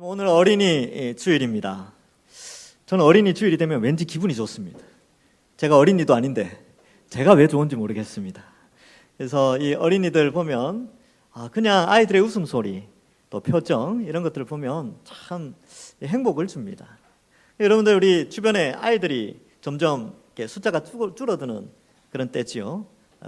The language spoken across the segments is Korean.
오늘 어린이 주일입니다. 저는 어린이 주일이 되면 왠지 기분이 좋습니다. 제가 어린이도 아닌데 제가 왜 좋은지 모르겠습니다. 그래서 이 어린이들 보면 그냥 아이들의 웃음소리 또 표정 이런 것들을 보면 참 행복을 줍니다. 여러분들 우리 주변에 아이들이 점점 이렇게 숫자가 줄어드는 그런 때지요.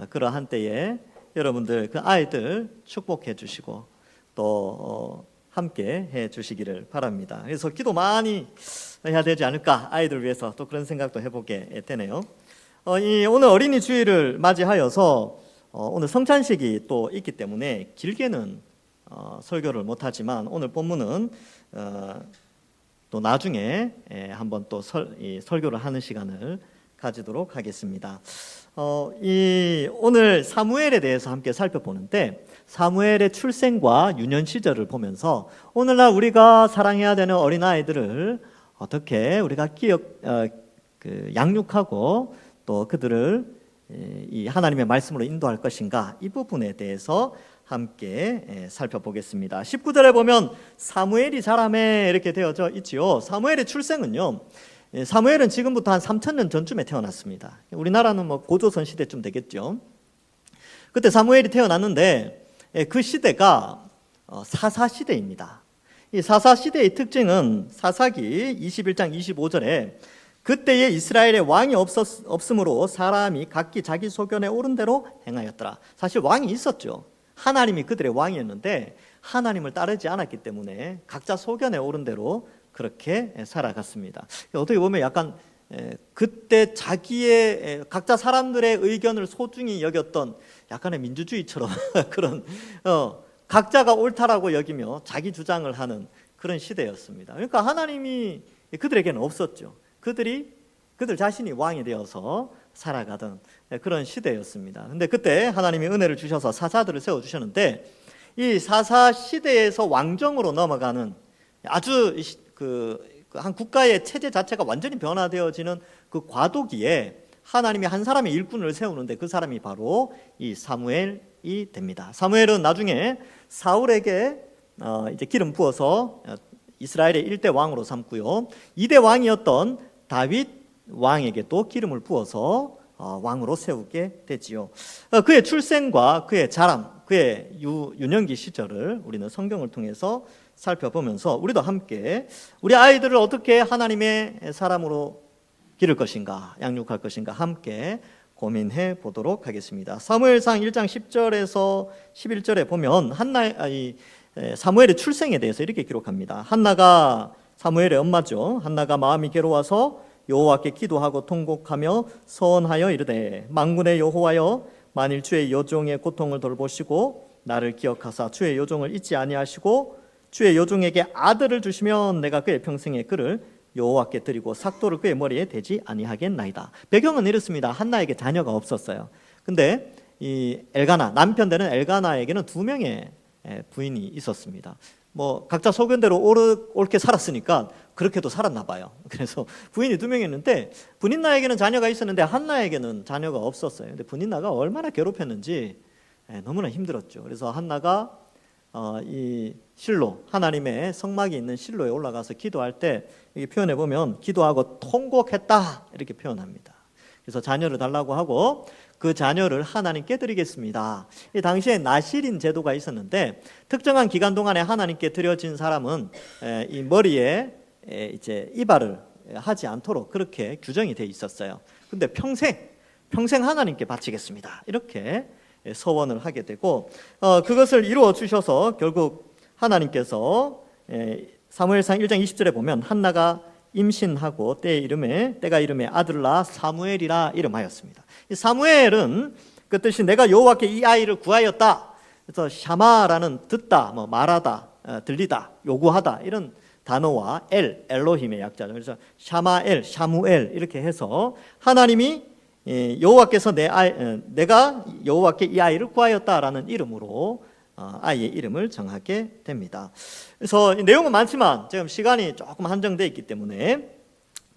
그러한 때에 여러분들 그 아이들 축복해 주시고 또 함께 해 주시기를 바랍니다. 그래서 기도 많이 해야 되지 않을까, 아이들 위해서 또 그런 생각도 해보게 되네요. 오늘 어린이 주일을 맞이하여서 오늘 성찬식이 또 있기 때문에 길게는 설교를 못하지만 오늘 본문은 또 나중에 한번 또 설교를 하는 시간을 가지도록 하겠습니다. 오늘 사무엘에 대해서 함께 살펴보는데, 사무엘의 출생과 유년 시절을 보면서 오늘날 우리가 사랑해야 되는 어린아이들을 어떻게 우리가 양육하고 또 그들을 이 하나님의 말씀으로 인도할 것인가, 이 부분에 대해서 함께 살펴보겠습니다. 19절에 보면 사무엘이 자라매 이렇게 되어져 있지요. 사무엘의 출생은요, 사무엘은 지금부터 한 3,000년 전쯤에 태어났습니다. 우리나라는 고조선 시대쯤 되겠죠. 그때 사무엘이 태어났는데 그 시대가 사사 시대입니다. 이 사사 시대의 특징은 사사기 21장 25절에 그때에 이스라엘에 왕이 없으므로 사람이 각기 자기 소견에 오른 대로 행하였더라. 사실 왕이 있었죠. 하나님이 그들의 왕이었는데 하나님을 따르지 않았기 때문에 각자 소견에 오른 대로 그렇게 살아갔습니다. 어떻게 보면 약간 그때 자기의 각자 사람들의 의견을 소중히 여겼던 약간의 민주주의처럼 그런 각자가 옳다라고 여기며 자기 주장을 하는 그런 시대였습니다. 그러니까 하나님이 그들에게는 없었죠. 그들 자신이 왕이 되어서 살아가던 그런 시대였습니다. 근데 그때 하나님이 은혜를 주셔서 사사들을 세워주셨는데, 이 사사 시대에서 왕정으로 넘어가는 아주 한 국가의 체제 자체가 완전히 변화되어지는 그 과도기에 하나님이 한 사람의 일꾼을 세우는데 그 사람이 바로 이 사무엘이 됩니다. 사무엘은 나중에 사울에게 이제 기름 부어서 이스라엘의 1대 왕으로 삼고요, 2대 왕이었던 다윗 왕에게도 기름을 부어서 왕으로 세우게 되지요. 그의 출생과 그의 자람, 그의 유년기 시절을 우리는 성경을 통해서 살펴보면서 우리도 함께 우리 아이들을 어떻게 하나님의 사람으로 기를 것인가, 양육할 것인가 함께 고민해 보도록 하겠습니다. 사무엘상 1장 10절에서 11절에 보면 사무엘의 출생에 대해서 이렇게 기록합니다. 한나가 사무엘의 엄마죠. 한나가 마음이 괴로워서 여호와께 기도하고 통곡하며 서원하여 이르되, 만군의 여호와여, 만일 주의 여종의 고통을 돌보시고 나를 기억하사 주의 여종을 잊지 아니하시고 주의 여종에게 아들을 주시면 내가 그의 평생에 그를 여호와께 드리고 삭도를 그의 머리에 대지 아니하겠나이다. 배경은 이렇습니다. 한나에게 자녀가 없었어요. 근데 이 엘가나, 남편 되는 엘가나에게는 2명의 부인이 있었습니다. 각자 소견대로 옳게 살았으니까 그렇게도 살았나 봐요. 그래서 부인이 2명이 있는데, 분인나에게는 자녀가 있었는데 한나에게는 자녀가 없었어요. 근데 분인나가 얼마나 괴롭혔는지 너무나 힘들었죠. 그래서 한나가 이 실로, 하나님의 성막이 있는 실로에 올라가서 기도할 때 이렇게 표현해 보면 기도하고 통곡했다 이렇게 표현합니다. 그래서 자녀를 달라고 하고 그 자녀를 하나님께 드리겠습니다. 이 당시에 나실인 제도가 있었는데, 특정한 기간 동안에 하나님께 드려진 사람은 이 머리에 이제 이발을 하지 않도록 그렇게 규정이 돼 있었어요. 근데 평생 하나님께 바치겠습니다 이렇게 서원을 하게 되고, 그것을 이루어 주셔서 결국 하나님께서 사무엘상 1장 20절에 보면 한나가 임신하고 때가 이름에 아들을 낳아 사무엘이라 이름하였습니다. 이 사무엘은 그 뜻이 내가 여호와께 이 아이를 구하였다. 그래서 샤마라는 듣다, 말하다, 들리다, 요구하다 이런 단어와 엘로힘의 약자죠. 그래서 샤무엘 이렇게 해서 하나님이 여호와께서 내가 여호와께 이 아이를 구하였다라는 이름으로 아이의 이름을 정하게 됩니다. 그래서 내용은 많지만 지금 시간이 조금 한정되어 있기 때문에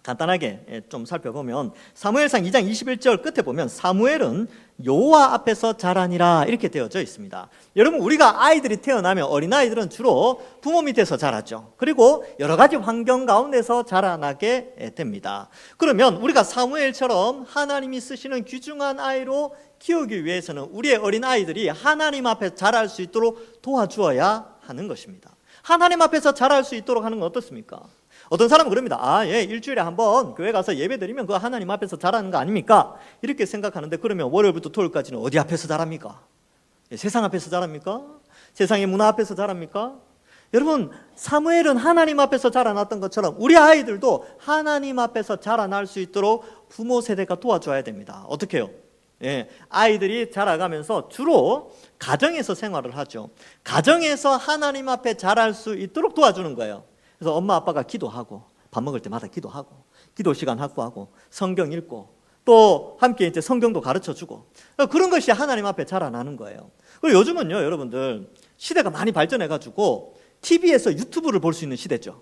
간단하게 좀 살펴보면, 사무엘상 2장 21절 끝에 보면 사무엘은 여호와 앞에서 자라니라 이렇게 되어져 있습니다. 여러분, 우리가 아이들이 태어나면 어린아이들은 주로 부모 밑에서 자라죠. 그리고 여러 가지 환경 가운데서 자라나게 됩니다. 그러면 우리가 사무엘처럼 하나님이 쓰시는 귀중한 아이로 키우기 위해서는 우리의 어린아이들이 하나님 앞에 자랄 수 있도록 도와주어야 하는 것입니다. 하나님 앞에서 자랄 수 있도록 하는 건 어떻습니까? 어떤 사람은 그럽니다. 일주일에 한번 교회 가서 예배 드리면 그거 하나님 앞에서 자라는 거 아닙니까? 이렇게 생각하는데, 그러면 월요일부터 토요일까지는 어디 앞에서 자랍니까? 세상 앞에서 자랍니까? 세상의 문화 앞에서 자랍니까? 여러분, 사무엘은 하나님 앞에서 자라났던 것처럼 우리 아이들도 하나님 앞에서 자라날 수 있도록 부모 세대가 도와줘야 됩니다. 어떻게 해요? 아이들이 자라가면서 주로 가정에서 생활을 하죠. 가정에서 하나님 앞에 자랄 수 있도록 도와주는 거예요. 그래서 엄마 아빠가 기도하고, 밥 먹을 때마다 기도하고, 기도 시간 확보하고, 성경 읽고, 또 함께 이제 성경도 가르쳐주고, 그런 것이 하나님 앞에 자라나는 거예요. 그리고 요즘은요, 여러분들 시대가 많이 발전해가지고 TV에서 유튜브를 볼 수 있는 시대죠.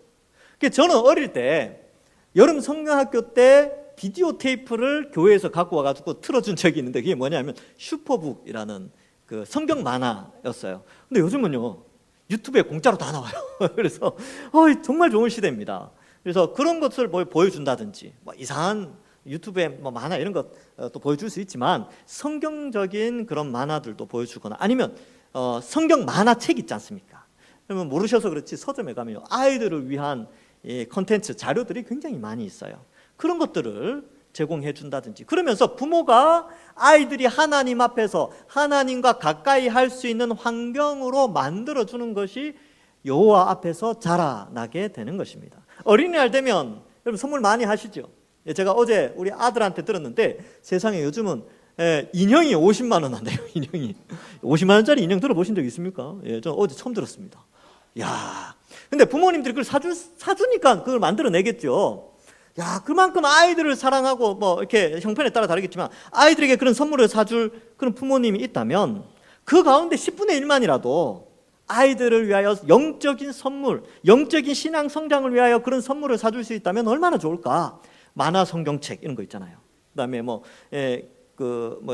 저는 어릴 때 여름 성경학교 때 비디오 테이프를 교회에서 갖고 와가지고 틀어준 적이 있는데, 그게 뭐냐면 슈퍼북이라는 그 성경 만화였어요. 근데 요즘은요, 유튜브에 공짜로 다 나와요. 그래서 정말 좋은 시대입니다. 그래서 그런 것을 보여준다든지, 이상한 유튜브에 만화 이런 것도 보여줄 수 있지만, 성경적인 그런 만화들도 보여주거나, 아니면 성경 만화책 있지 않습니까? 그러면 모르셔서 그렇지 서점에 가면 아이들을 위한 컨텐츠 자료들이 굉장히 많이 있어요. 그런 것들을 제공해 준다든지, 그러면서 부모가 아이들이 하나님 앞에서 하나님과 가까이 할 수 있는 환경으로 만들어 주는 것이 여호와 앞에서 자라나게 되는 것입니다. 어린이날 되면 여러분 선물 많이 하시죠? 제가 어제 우리 아들한테 들었는데, 세상에 요즘은 인형이 50만 원 한대요. 인형이 50만 원짜리 인형 들어보신 적 있습니까? 저는 어제 처음 들었습니다. 야, 근데 부모님들이 그걸 사주니까 그걸 만들어내겠죠. 그만큼 아이들을 사랑하고, 이렇게 형편에 따라 다르겠지만 아이들에게 그런 선물을 사줄 그런 부모님이 있다면, 그 가운데 10분의 1만이라도 아이들을 위하여 영적인 선물, 영적인 신앙 성장을 위하여 그런 선물을 사줄 수 있다면 얼마나 좋을까? 만화 성경책 이런 거 있잖아요. 그다음에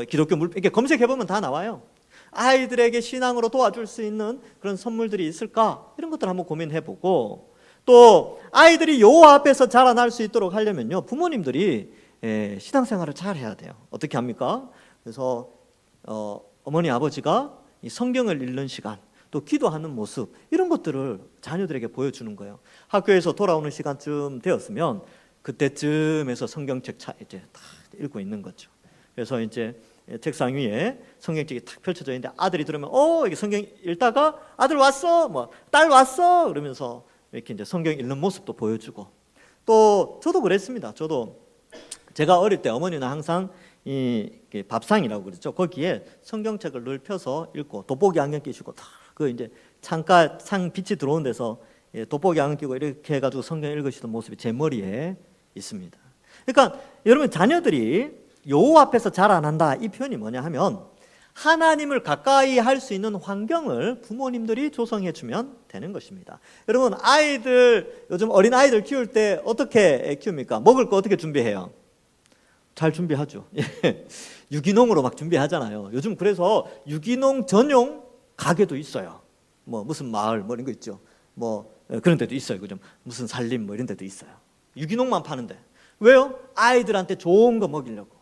기독교 이렇게 검색해 보면 다 나와요. 아이들에게 신앙으로 도와줄 수 있는 그런 선물들이 있을까? 이런 것들 한번 고민해 보고, 또 아이들이 여호와 앞에서 자라날 수 있도록 하려면요, 부모님들이 신앙생활을 잘 해야 돼요. 어떻게 합니까? 그래서 어머니 아버지가 이 성경을 읽는 시간, 또 기도하는 모습, 이런 것들을 자녀들에게 보여주는 거예요. 학교에서 돌아오는 시간쯤 되었으면 그때쯤에서 성경책 이제 다 읽고 있는 거죠. 그래서 이제 책상 위에 성경책이 탁 펼쳐져 있는데, 아들이 들으면 이게 성경 읽다가 아들 왔어, 딸 왔어 그러면서 이렇게 이제 성경 읽는 모습도 보여주고, 또 저도 그랬습니다. 제가 어릴 때 어머니는 항상 이 밥상이라고 그러죠. 거기에 성경책을 늘 펴서 읽고, 돋보기 안경 끼시고, 그 이제 창 빛이 들어오는 데서 돋보기 안경 끼고 이렇게 해가지고 성경 읽으시던 모습이 제 머리에 있습니다. 그러니까 여러분, 자녀들이 여호와 앞에서 자라난다, 이 표현이 뭐냐 하면, 하나님을 가까이 할 수 있는 환경을 부모님들이 조성해 주면 되는 것입니다. 여러분, 요즘 어린 아이들 키울 때 어떻게 키웁니까? 먹을 거 어떻게 준비해요? 잘 준비하죠. 유기농으로 막 준비하잖아요. 요즘 그래서 유기농 전용 가게도 있어요. 무슨 마을 이런 거 있죠. 그런 데도 있어요. 그죠? 무슨 산림 이런 데도 있어요. 유기농만 파는데. 왜요? 아이들한테 좋은 거 먹이려고.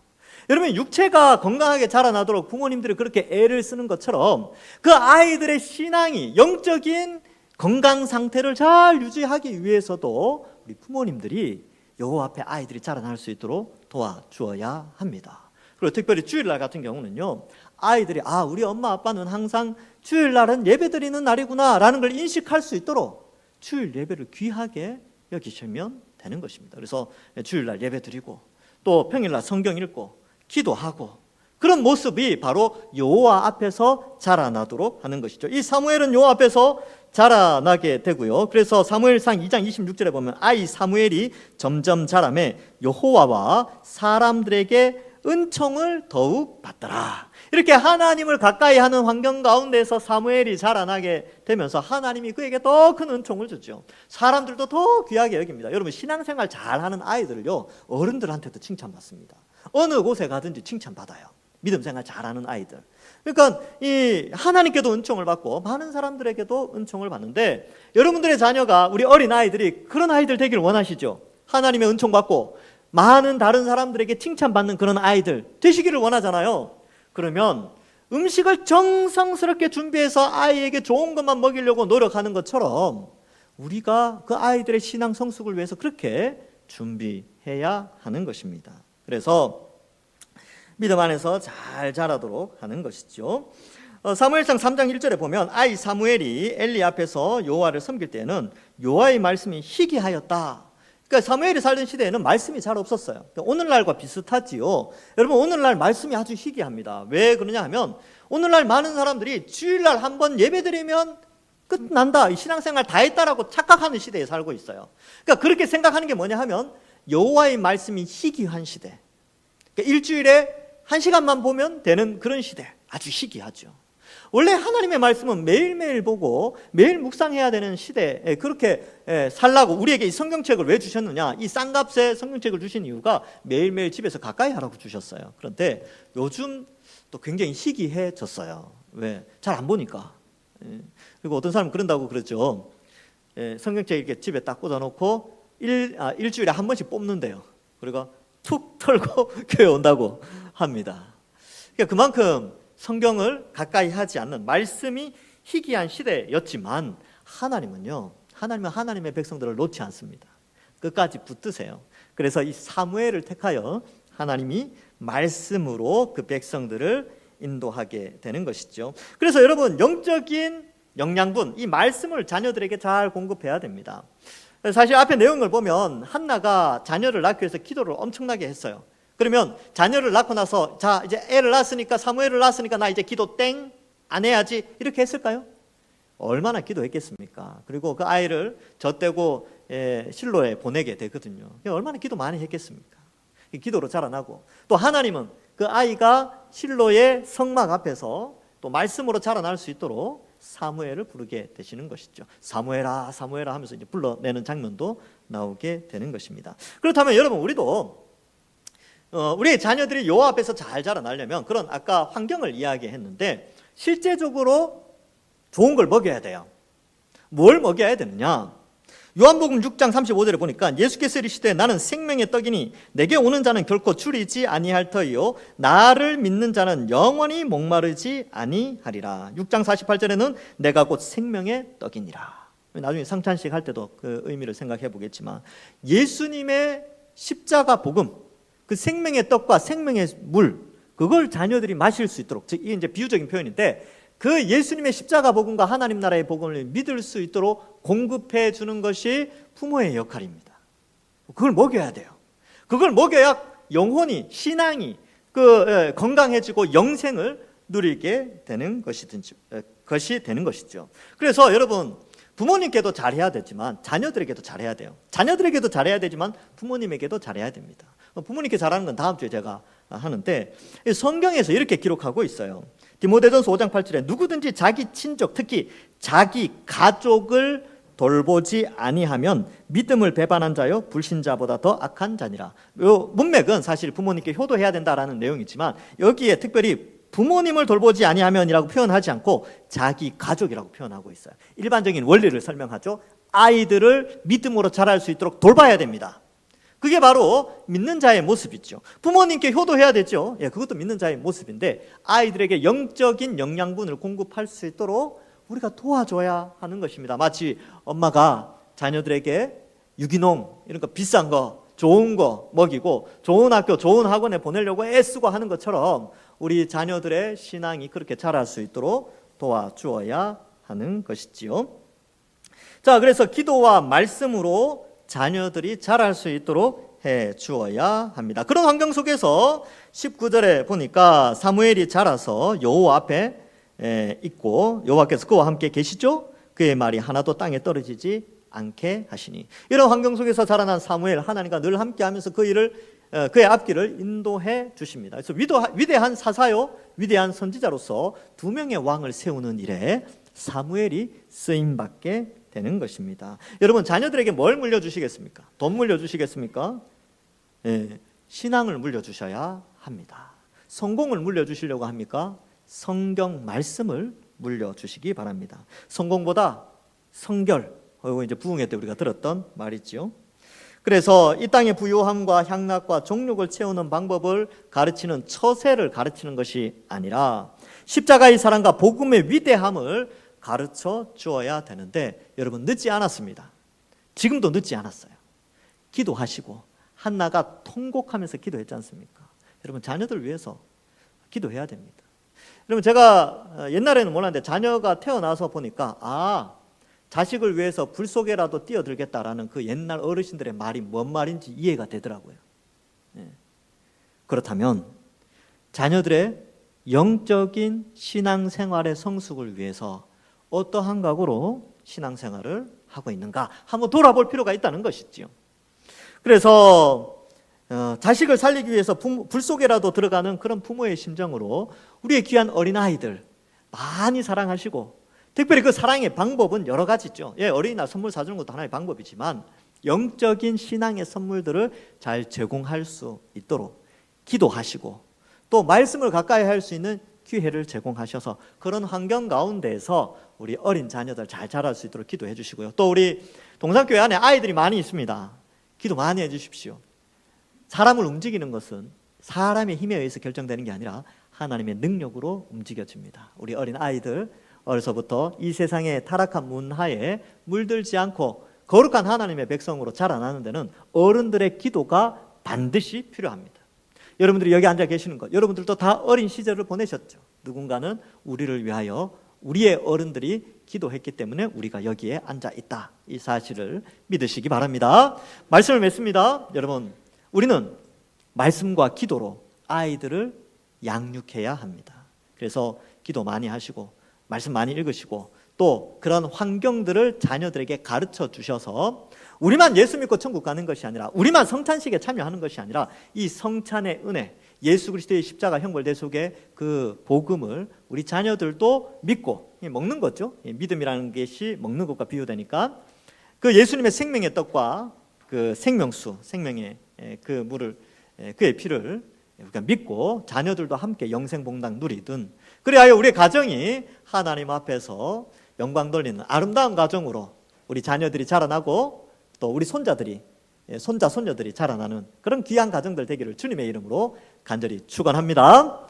여러분, 육체가 건강하게 자라나도록 부모님들이 그렇게 애를 쓰는 것처럼, 그 아이들의 신앙이, 영적인 건강 상태를 잘 유지하기 위해서도 우리 부모님들이 여호와 앞에 아이들이 자라날 수 있도록 도와주어야 합니다. 그리고 특별히 주일날 같은 경우는요, 아이들이 우리 엄마 아빠는 항상 주일날은 예배드리는 날이구나 라는 걸 인식할 수 있도록 주일 예배를 귀하게 여기시면 되는 것입니다. 그래서 주일날 예배드리고, 또 평일날 성경 읽고 기도하고, 그런 모습이 바로 여호와 앞에서 자라나도록 하는 것이죠. 이 사무엘은 여호와 앞에서 자라나게 되고요. 그래서 사무엘상 2장 26절에 보면, 아이 사무엘이 점점 자라매 여호와와 사람들에게 은총을 더욱 받더라. 이렇게 하나님을 가까이 하는 환경 가운데서 사무엘이 자라나게 되면서 하나님이 그에게 더 큰 은총을 주죠. 사람들도 더 귀하게 여깁니다. 여러분, 신앙생활 잘하는 아이들을요, 어른들한테도 칭찬받습니다. 어느 곳에 가든지 칭찬받아요. 믿음 생활 잘하는 아이들. 그러니까 이 하나님께도 은총을 받고 많은 사람들에게도 은총을 받는데, 여러분들의 자녀가, 우리 어린 아이들이 그런 아이들 되기를 원하시죠? 하나님의 은총 받고 많은 다른 사람들에게 칭찬받는 그런 아이들 되시기를 원하잖아요. 그러면 음식을 정성스럽게 준비해서 아이에게 좋은 것만 먹이려고 노력하는 것처럼 우리가 그 아이들의 신앙 성숙을 위해서 그렇게 준비해야 하는 것입니다. 그래서 믿음 안에서 잘 자라도록 하는 것이죠. 사무엘상 3장 1절에 보면 아이 사무엘이 엘리 앞에서 여호와를 섬길 때는 여호와의 말씀이 희귀하였다. 그러니까 사무엘이 살던 시대에는 말씀이 잘 없었어요. 그러니까 오늘날과 비슷하지요. 여러분, 오늘날 말씀이 아주 희귀합니다. 왜 그러냐 하면 오늘날 많은 사람들이 주일날 한번 예배드리면 끝난다, 신앙생활 다 했다라고 착각하는 시대에 살고 있어요. 그러니까 그렇게 생각하는 게 뭐냐 하면 여호와의 말씀이 희귀한 시대. 그러니까 일주일에 1시간만 보면 되는 그런 시대, 아주 희귀하죠. 원래 하나님의 말씀은 매일매일 보고 매일 묵상해야 되는 시대에 그렇게 살라고 우리에게 이 성경책을 왜 주셨느냐, 이 싼값에 성경책을 주신 이유가 매일매일 집에서 가까이 하라고 주셨어요. 그런데 요즘 또 굉장히 희귀해졌어요. 왜? 잘 안 보니까. 그리고 어떤 사람은 그런다고 그러죠. 성경책 이렇게 집에 딱 꽂아놓고 일주일에 한 번씩 뽑는데요. 그리고 툭 털고 교회 온다고 합니다. 그러니까 그만큼 성경을 가까이 하지 않는, 말씀이 희귀한 시대였지만 하나님은 하나님의 백성들을 놓지 않습니다. 끝까지 붙드세요. 그래서 이 사무엘을 택하여 하나님이 말씀으로 그 백성들을 인도하게 되는 것이죠. 그래서 여러분, 영적인 영양분, 이 말씀을 자녀들에게 잘 공급해야 됩니다. 사실 앞에 내용을 보면 한나가 자녀를 낳기 위해서 기도를 엄청나게 했어요. 그러면 자녀를 낳고 나서 자, 이제 애를 낳았으니까, 사무엘을 낳았으니까 나 이제 기도 땡 안 해야지, 이렇게 했을까요? 얼마나 기도했겠습니까? 그리고 그 아이를 젖대고 실로에 보내게 되거든요. 얼마나 기도 많이 했겠습니까? 기도로 자라나고, 또 하나님은 그 아이가 실로의 성막 앞에서 또 말씀으로 자라날 수 있도록 사무엘을 부르게 되시는 것이죠. 사무엘아 사무엘아 하면서 이제 불러내는 장면도 나오게 되는 것입니다. 그렇다면 여러분, 우리도 우리의 자녀들이 여호와 앞에서 잘 자라나려면 그런 아까 환경을 이야기했는데, 실제적으로 좋은 걸 먹여야 돼요. 뭘 먹여야 되느냐? 요한복음 6장 35절에 보니까 예수께서 이르시되 나는 생명의 떡이니 내게 오는 자는 결코 줄이지 아니할 터이요 나를 믿는 자는 영원히 목마르지 아니하리라. 6장 48절에는 내가 곧 생명의 떡이니라. 나중에 성찬식 할 때도 그 의미를 생각해 보겠지만, 예수님의 십자가 복음, 그 생명의 떡과 생명의 물, 그걸 자녀들이 마실 수 있도록, 즉 이게 이제 비유적인 표현인데, 그 예수님의 십자가 복음과 하나님 나라의 복음을 믿을 수 있도록 공급해 주는 것이 부모의 역할입니다. 그걸 먹여야 돼요. 그걸 먹여야 영혼이, 신앙이 건강해지고 영생을 누리게 되는 것이 되는 것이죠. 그래서 여러분, 부모님께도 잘해야 되지만 자녀들에게도 잘해야 돼요. 자녀들에게도 잘해야 되지만 부모님에게도 잘해야 됩니다. 부모님께 잘하는 건 다음 주에 제가 하는데, 성경에서 이렇게 기록하고 있어요. 디모데전서 5장 8절에 누구든지 자기 친족, 특히 자기 가족을 돌보지 아니하면 믿음을 배반한 자요 불신자보다 더 악한 자니라. 요 문맥은 사실 부모님께 효도해야 된다라는 내용이지만, 여기에 특별히 부모님을 돌보지 아니하면이라고 표현하지 않고 자기 가족이라고 표현하고 있어요. 일반적인 원리를 설명하죠. 아이들을 믿음으로 자랄 수 있도록 돌봐야 됩니다. 그게 바로 믿는 자의 모습이죠. 부모님께 효도해야 되죠. 그것도 믿는 자의 모습인데, 아이들에게 영적인 영양분을 공급할 수 있도록 우리가 도와줘야 하는 것입니다. 마치 엄마가 자녀들에게 유기농 이런 거 비싼 거, 좋은 거 먹이고 좋은 학교, 좋은 학원에 보내려고 애쓰고 하는 것처럼 우리 자녀들의 신앙이 그렇게 자랄 수 있도록 도와주어야 하는 것이지요. 자, 그래서 기도와 말씀으로 자녀들이 자랄 수 있도록 해 주어야 합니다. 그런 환경 속에서 19절에 보니까 사무엘이 자라서 여호와 앞에 있고 여호와께서 그와 함께 계시죠. 그의 말이 하나도 땅에 떨어지지 않게 하시니. 이런 환경 속에서 자라난 사무엘, 하나님과 늘 함께하면서 그의 앞길을 인도해 주십니다. 그래서 위대한 사사요, 위대한 선지자로서 2명의 왕을 세우는 일에 사무엘이 쓰임받게 되는 것입니다. 여러분, 자녀들에게 뭘 물려주시겠습니까? 돈 물려주시겠습니까? 신앙을 물려주셔야 합니다. 성공을 물려주시려고 합니까? 성경 말씀을 물려주시기 바랍니다. 성공보다 성결, 이거 이제 부흥회 때 우리가 들었던 말이죠. 그래서 이 땅의 부유함과 향락과 정욕을 채우는 방법을 가르치는 처세를 가르치는 것이 아니라 십자가의 사랑과 복음의 위대함을 가르쳐 주어야 되는데, 여러분 늦지 않았습니다. 지금도 늦지 않았어요. 기도하시고 한나가 통곡하면서 기도했지 않습니까? 여러분 자녀들 위해서 기도해야 됩니다. 여러분 제가 옛날에는 몰랐는데 자녀가 태어나서 보니까 자식을 위해서 불 속에라도 뛰어들겠다라는 그 옛날 어르신들의 말이 뭔 말인지 이해가 되더라고요. 그렇다면 자녀들의 영적인 신앙생활의 성숙을 위해서 어떠한 각오로 신앙생활을 하고 있는가 한번 돌아볼 필요가 있다는 것이지요. 그래서 자식을 살리기 위해서 불 속에라도 들어가는 그런 부모의 심정으로 우리의 귀한 어린아이들 많이 사랑하시고, 특별히 그 사랑의 방법은 여러 가지죠. 어린이날 선물 사주는 것도 하나의 방법이지만 영적인 신앙의 선물들을 잘 제공할 수 있도록 기도하시고, 또 말씀을 가까이 할 수 있는 기회를 제공하셔서 그런 환경 가운데에서 우리 어린 자녀들 잘 자랄 수 있도록 기도해 주시고요. 또 우리 동산교회 안에 아이들이 많이 있습니다. 기도 많이 해 주십시오. 사람을 움직이는 것은 사람의 힘에 의해서 결정되는 게 아니라 하나님의 능력으로 움직여집니다. 우리 어린 아이들 어려서부터 이 세상의 타락한 문화에 물들지 않고 거룩한 하나님의 백성으로 자라나는 데는 어른들의 기도가 반드시 필요합니다. 여러분들이 여기 앉아 계시는 것, 여러분들도 다 어린 시절을 보내셨죠. 누군가는 우리를 위하여 우리의 어른들이 기도했기 때문에 우리가 여기에 앉아 있다, 이 사실을 믿으시기 바랍니다. 말씀을 맺습니다. 여러분, 우리는 말씀과 기도로 아이들을 양육해야 합니다. 그래서 기도 많이 하시고 말씀 많이 읽으시고 또 그런 환경들을 자녀들에게 가르쳐 주셔서 우리만 예수 믿고 천국 가는 것이 아니라, 우리만 성찬식에 참여하는 것이 아니라 이 성찬의 은혜, 예수 그리스도의 십자가 형벌 대속의 그 복음을 우리 자녀들도 믿고 먹는 거죠. 믿음이라는 것이 먹는 것과 비유되니까 그 예수님의 생명의 떡과 그 생명수, 생명의 그 물을, 그의 피를 우리가 믿고 자녀들도 함께 영생복락 누리든, 그리하여 우리의 가정이 하나님 앞에서 영광 돌리는 아름다운 가정으로 우리 자녀들이 자라나고 또 우리 손자들이, 손자 손녀들이 자라나는 그런 귀한 가정들 되기를 주님의 이름으로 간절히 축원합니다.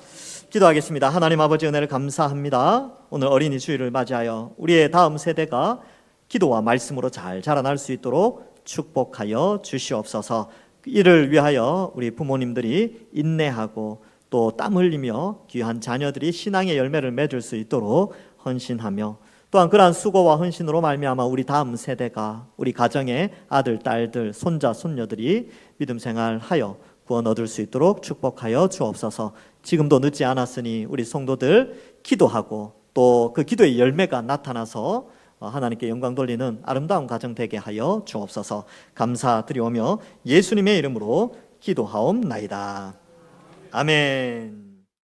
기도하겠습니다. 하나님 아버지, 은혜를 감사합니다. 오늘 어린이 주일을 맞이하여 우리의 다음 세대가 기도와 말씀으로 잘 자라날 수 있도록 축복하여 주시옵소서. 이를 위하여 우리 부모님들이 인내하고 또 땀 흘리며 귀한 자녀들이 신앙의 열매를 맺을 수 있도록 헌신하며, 또한 그러한 수고와 헌신으로 말미암아 우리 다음 세대가, 우리 가정의 아들, 딸들, 손자, 손녀들이 믿음 생활하여 구원 얻을 수 있도록 축복하여 주옵소서. 지금도 늦지 않았으니 우리 성도들 기도하고 또 그 기도의 열매가 나타나서 하나님께 영광 돌리는 아름다운 가정 되게 하여 주옵소서. 감사드리오며 예수님의 이름으로 기도하옵나이다. 아멘.